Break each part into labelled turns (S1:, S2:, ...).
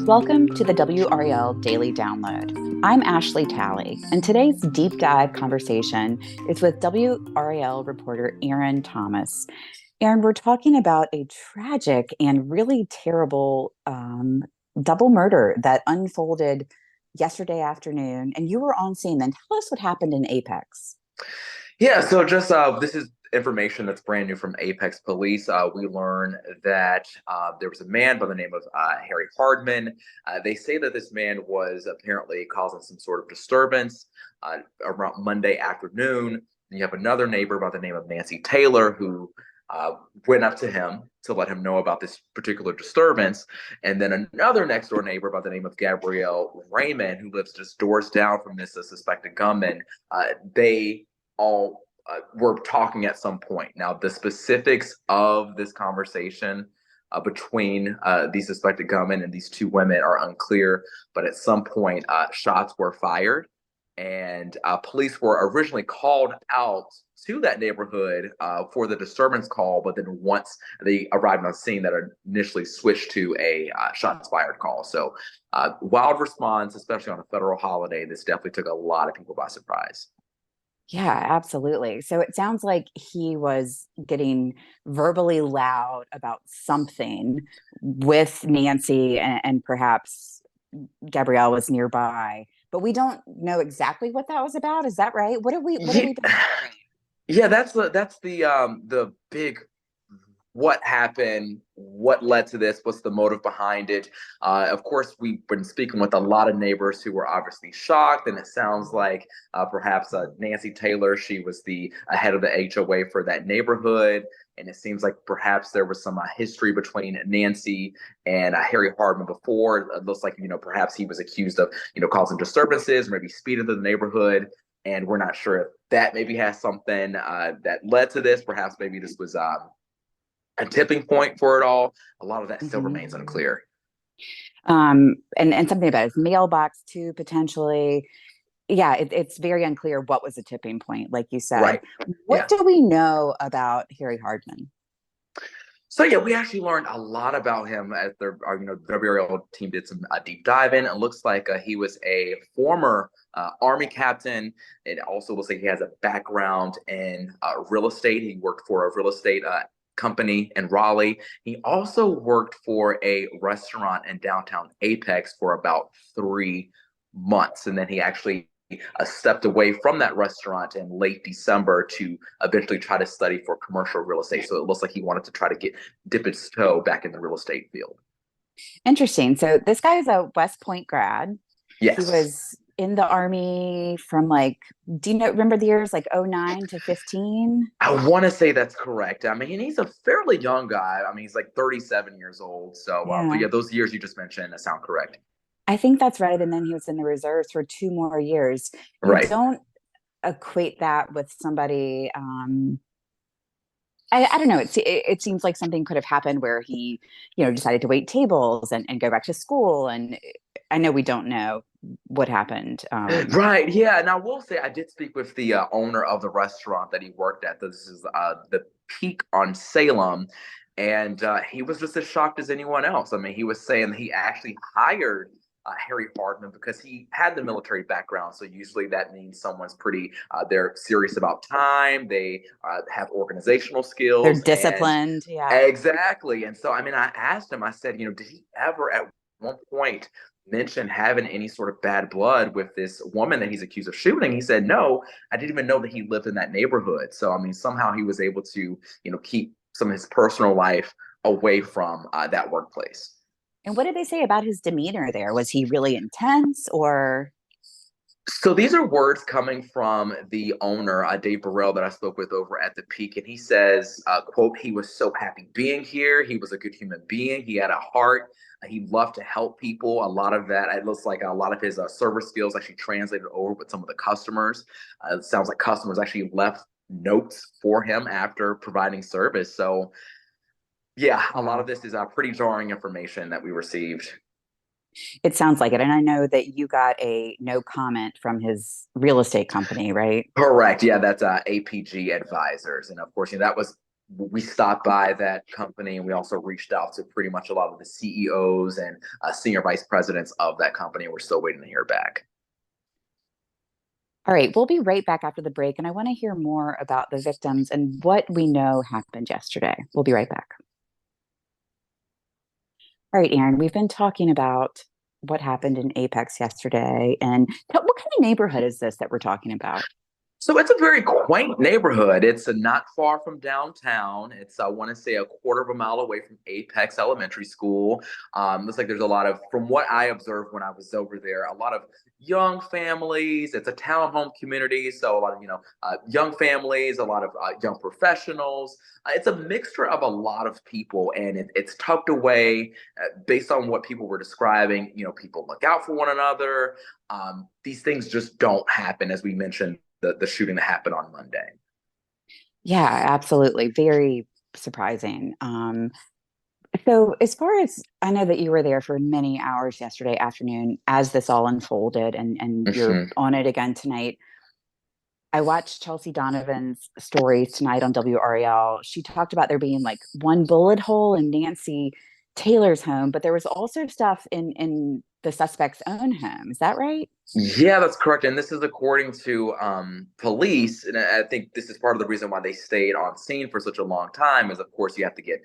S1: Welcome to the WRAL Daily Download. I'm Ashley Talley, and today's deep dive conversation is with WRAL reporter Aaron Thomas. Aaron, we're talking about a tragic and really terrible double murder that unfolded yesterday afternoon, and you were on scene. Then tell us what happened in Apex.
S2: Yeah, so just this is information that's brand new from Apex Police. We learned that there was a man by the name of Harry Hardman. They say that this man was apparently causing some sort of disturbance around Monday afternoon. And you have another neighbor by the name of Nancy Taylor who went up to him to let him know about this particular disturbance. And then another next door neighbor by the name of Gabrielle Raymond, who lives just doors down from this suspected gunman. They all were talking at some point. Now, the specifics of this conversation between these suspected gunmen and these two women are unclear, but at some point, shots were fired, and police were originally called out to that neighborhood for the disturbance call, but then once they arrived on scene, that initially switched to a shots fired call. So wild response, especially on a federal holiday. This definitely took a lot of people by surprise.
S1: Yeah, absolutely. So it sounds like he was getting verbally loud about something with Nancy, and perhaps Gabrielle was nearby, but we don't know exactly what that was about. Is that right? What have
S2: Yeah,
S1: we been hearing?
S2: yeah, that's the big what happened, what led to this, what's the motive behind it. Of course, we've been speaking with a lot of neighbors who were obviously shocked, and it sounds like perhaps Nancy Taylor, she was the head of the HOA for that neighborhood, and it seems like perhaps there was some history between Nancy and Harry Hardman before. It looks like perhaps he was accused of causing disturbances, maybe speeding through the neighborhood. And we're not sure if that maybe has something that led to this. Perhaps maybe this was a tipping point for it all. A lot of that still
S1: Mhm.
S2: remains unclear.
S1: And something about his mailbox too, potentially. Yeah, it's very unclear what was the tipping point, like you said.
S2: Right.
S1: What
S2: Yeah.
S1: do we know about Harry Hardman?
S2: So yeah, we actually learned a lot about him as the WRL team did some deep dive in. It looks like he was a former Army captain. It also looks like he has a background in real estate. He worked for a real estate company in Raleigh. He also worked for a restaurant in downtown Apex for about 3 months, and then he actually stepped away from that restaurant in late December to eventually try to study for commercial real estate. So it looks like he wanted to try to dip his toe back in the real estate field.
S1: Interesting. So this guy is a West Point grad. He
S2: Yes.
S1: was in the army from do you remember the years like '09 to 15?
S2: I want to say that's correct. I mean, he's a fairly young guy. I mean, he's like 37 years old. So, but
S1: Yeah,
S2: yeah, those years you just mentioned sound correct.
S1: I think that's right. And then he was in the reserves for 2 more years. You
S2: Right.
S1: don't equate that with somebody. I don't know. It seems like something could have happened where he, decided to wait tables and go back to school. And I know we don't know what happened.
S2: Right. Yeah. And I will say, I did speak with the owner of the restaurant that he worked at. This is the Peak on Salem. And he was just as shocked as anyone else. I mean, he was saying that he actually hired Harry Hardman because he had the military background. So usually that means someone's they're serious about time. They have organizational
S1: They're
S2: skills. And
S1: disciplined. Yeah.
S2: exactly. And so, I mean, I asked him, I said, did he ever at one point mention having any sort of bad blood with this woman that he's accused of shooting? He said, no, I didn't even know that he lived in that neighborhood. So, I mean, somehow he was able to, keep some of his personal life away from that workplace.
S1: And what did they say about his demeanor there? Was he really intense or?
S2: So these are words coming from the owner, Dave Burrell, that I spoke with over at the Peak, and he says, "quote He was so happy being here. He was a good human being. He had a heart. He loved to help people. A lot of that, it looks like a lot of his service skills actually translated over with some of the customers. It sounds like customers actually left notes for him after providing service. So, yeah, a lot of
S1: Wow.
S2: this is pretty jarring information that we received."
S1: It sounds like it. And I know that you got a no comment from his real estate company, right?
S2: Correct. Yeah, that's APG Advisors, and of course, that was we stopped by that company, and we also reached out to pretty much a lot of the CEOs and senior vice presidents of that company. We're still waiting to hear back.
S1: All right, we'll be right back after the break, and I want to hear more about the victims and what we know happened yesterday. We'll be right back. All right, Aaron, we've been talking about what happened in Apex yesterday, and what kind of neighborhood is this that we're talking about?
S2: So it's a very quaint neighborhood. It's not far from downtown. It's, I want to say, a quarter of a mile away from Apex Elementary School. Looks like there's a lot of, from what I observed when I was over there, a lot of young families. It's a townhome community, so a lot of young families, a lot of young professionals. It's a mixture of a lot of people, and it's tucked away based on what people were describing. People look out for one another. These things just don't happen, as we mentioned the shooting that happened on Monday.
S1: Yeah, absolutely. Very surprising. So, as far as I know that you were there for many hours yesterday afternoon as this all unfolded, and you're
S2: Mhm.
S1: on it again tonight. I watched Chelsea Donovan's stories tonight on WRAL. She talked about there being like one bullet hole in Nancy Taylor's home, but there was also stuff in the suspect's own home. Is that right?
S2: Yeah, that's correct. And this is according to police. And I think this is part of the reason why they stayed on scene for such a long time is, of course, you have to get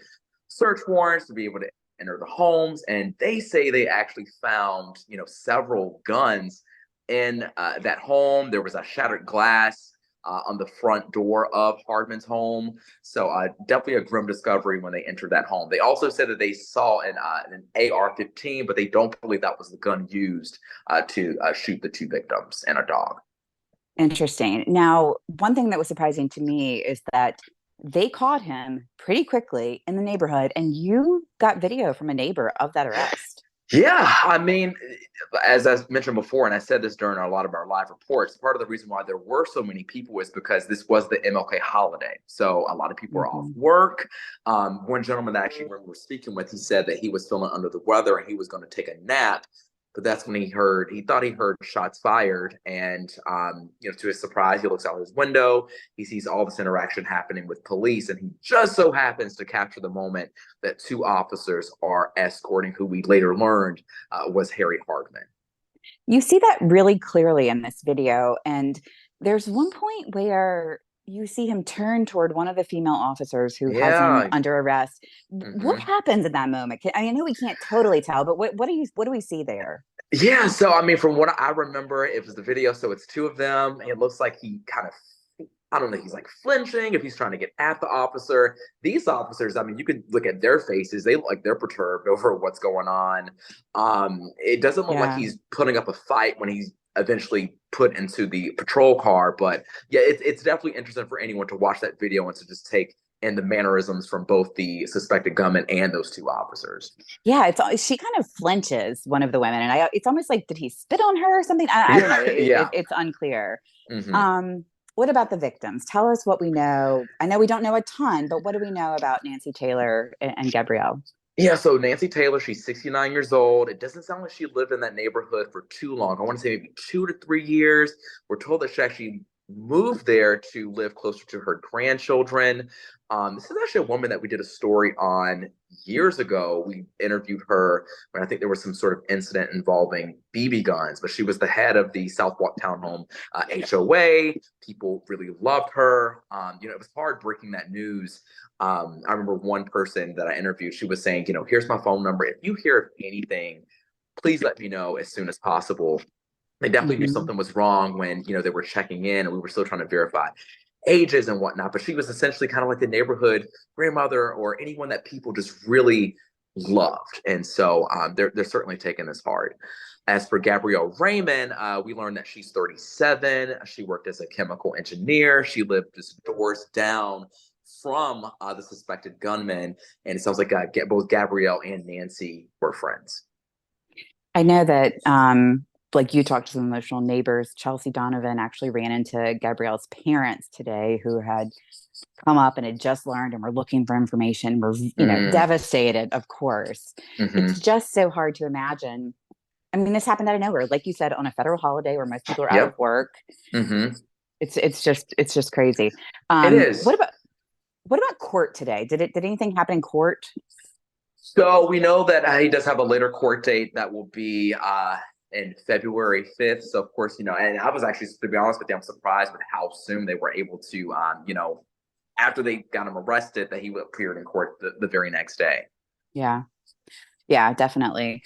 S2: search warrants to be able to enter the homes. And they say they actually found, several guns in that home. There was a shattered glass on the front door of Hardman's home. So definitely a grim discovery when they entered that home. They also said that they saw an AR-15, but they don't believe that was the gun used to shoot the two victims and a dog.
S1: Interesting. Now, one thing that was surprising to me is that they caught him pretty quickly in the neighborhood, and you got video from a neighbor of that arrest.
S2: Yeah, I mean, as I mentioned before, and I said this during a lot of our live reports, part of the reason why there were so many people is because this was the MLK holiday. So a lot of people were off
S1: Mhm.
S2: work. One gentleman that actually we were speaking with, he said that he was feeling under the weather and he was going to take a nap. But that's when he thought he heard shots fired. And, to his surprise, he looks out his window. He sees all this interaction happening with police. And he just so happens to capture the moment that two officers are escorting who we later learned was Harry Hardman.
S1: You see that really clearly in this video. And there's one point where you see him turn toward one of the female officers who has him
S2: Yeah.
S1: under arrest. What
S2: Hmm.
S1: happens in that moment? I know we can't totally tell, but what do we see there?
S2: Yeah, so I mean, from what I remember, it was the video. So it's two of them. It looks like he kind of, I don't know, he's like flinching if he's trying to get at the officer. These officers, I mean, you can look at their faces; they look like they're perturbed over what's going on. It doesn't look like
S1: Yeah.
S2: he's putting up a fight when he's eventually put into the patrol car. But yeah, it's definitely interesting for anyone to watch that video and to just take in the mannerisms from both the suspected gunman and those two officers.
S1: Yeah, she kind of flinches, one of the women, and it's almost like, did he spit on her or something? I don't know.
S2: Yeah.
S1: It's unclear.
S2: Hmm.
S1: Um, what about the victims? Tell us what we know. I know we don't know a ton, but what do we know about Nancy Taylor and Gabrielle?
S2: Yeah, so Nancy Taylor, she's 69 years old. It doesn't sound like she lived in that neighborhood for too long. I want to say maybe 2 to 3 years. We're told that she actually moved there to live closer to her grandchildren. This is actually a woman that we did a story on years ago. We interviewed her when I think there was some sort of incident involving BB guns, but she was the head of the Southwalk Townhome HOA. People really loved her. It was hard breaking that news. I remember one person that I interviewed, she was saying, here's my phone number. If you hear of anything, please let me know as soon as possible. They definitely knew
S1: Hmm.
S2: something was wrong when, they were checking in and we were still trying to verify ages and whatnot. But she was essentially kind of like the neighborhood grandmother or anyone that people just really loved. And so they're certainly taking this hard. As for Gabrielle Raymond, we learned that she's 37. She worked as a chemical engineer. She lived just doors down from the suspected gunman. And it sounds like both Gabrielle and Nancy were friends.
S1: I know that, like you talked to some emotional neighbors. Chelsea Donovan actually ran into Gabrielle's parents today, who had come up and had just learned and were looking for information. Were
S2: Mm,
S1: devastated, of course. It's
S2: hmm.
S1: just so hard to imagine. I mean, this happened out of nowhere, like you said, on a federal holiday where most people are out of
S2: Yep.
S1: work.
S2: Hmm.
S1: It's just crazy.
S2: It
S1: What
S2: is.
S1: about What about court today? Did anything happen in court?
S2: So we know that he does have a later court date that will be in February 5th. So of course, and I was actually, to be honest with you, I'm surprised with how soon they were able to, after they got him arrested, that he appeared in court the very next day.
S1: Yeah. Yeah, definitely.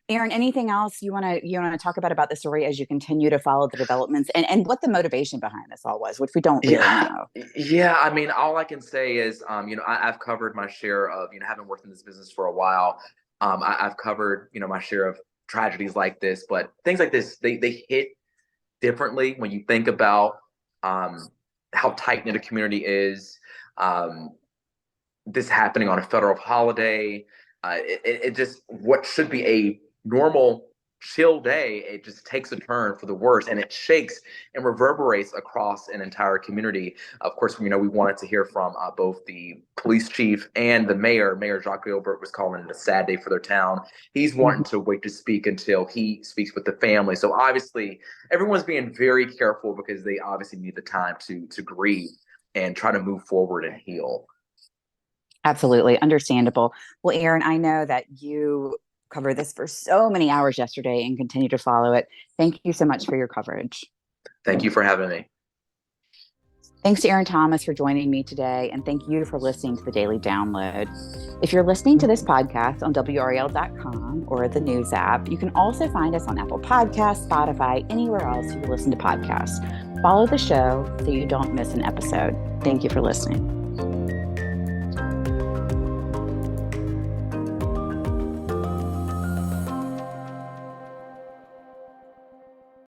S1: Aaron, anything else you want to talk about the story as you continue to follow the developments and what the motivation behind this all was, which we don't really know.
S2: Yeah. I mean, all I can say is, I've covered my share of, having worked in this business for a while. I've covered, my share of tragedies like this, but things like this, they hit differently when you think about how tight knit a community is. This happening on a federal holiday, it just what should be a normal chill day, it just takes a turn for the worse, and it shakes and reverberates across an entire community. Of course, we wanted to hear from both the police chief and the mayor. Mayor Jacques Gilbert was calling it a sad day for their town. He's wanting to wait to speak until he speaks with the family. So obviously, everyone's being very careful because they obviously need the time to grieve and try to move forward and heal.
S1: Absolutely understandable. Well, Aaron, I know that you covered this for so many hours yesterday and continue to follow it. Thank you so much for your coverage.
S2: Thank you for having me.
S1: Thanks to Aaron Thomas for joining me today, and thank you for listening to the Daily Download. If you're listening to this podcast on WRAL.com or the news app, you can also find us on Apple Podcasts, Spotify, anywhere else you listen to podcasts. Follow the show so you don't miss an episode. Thank you for listening.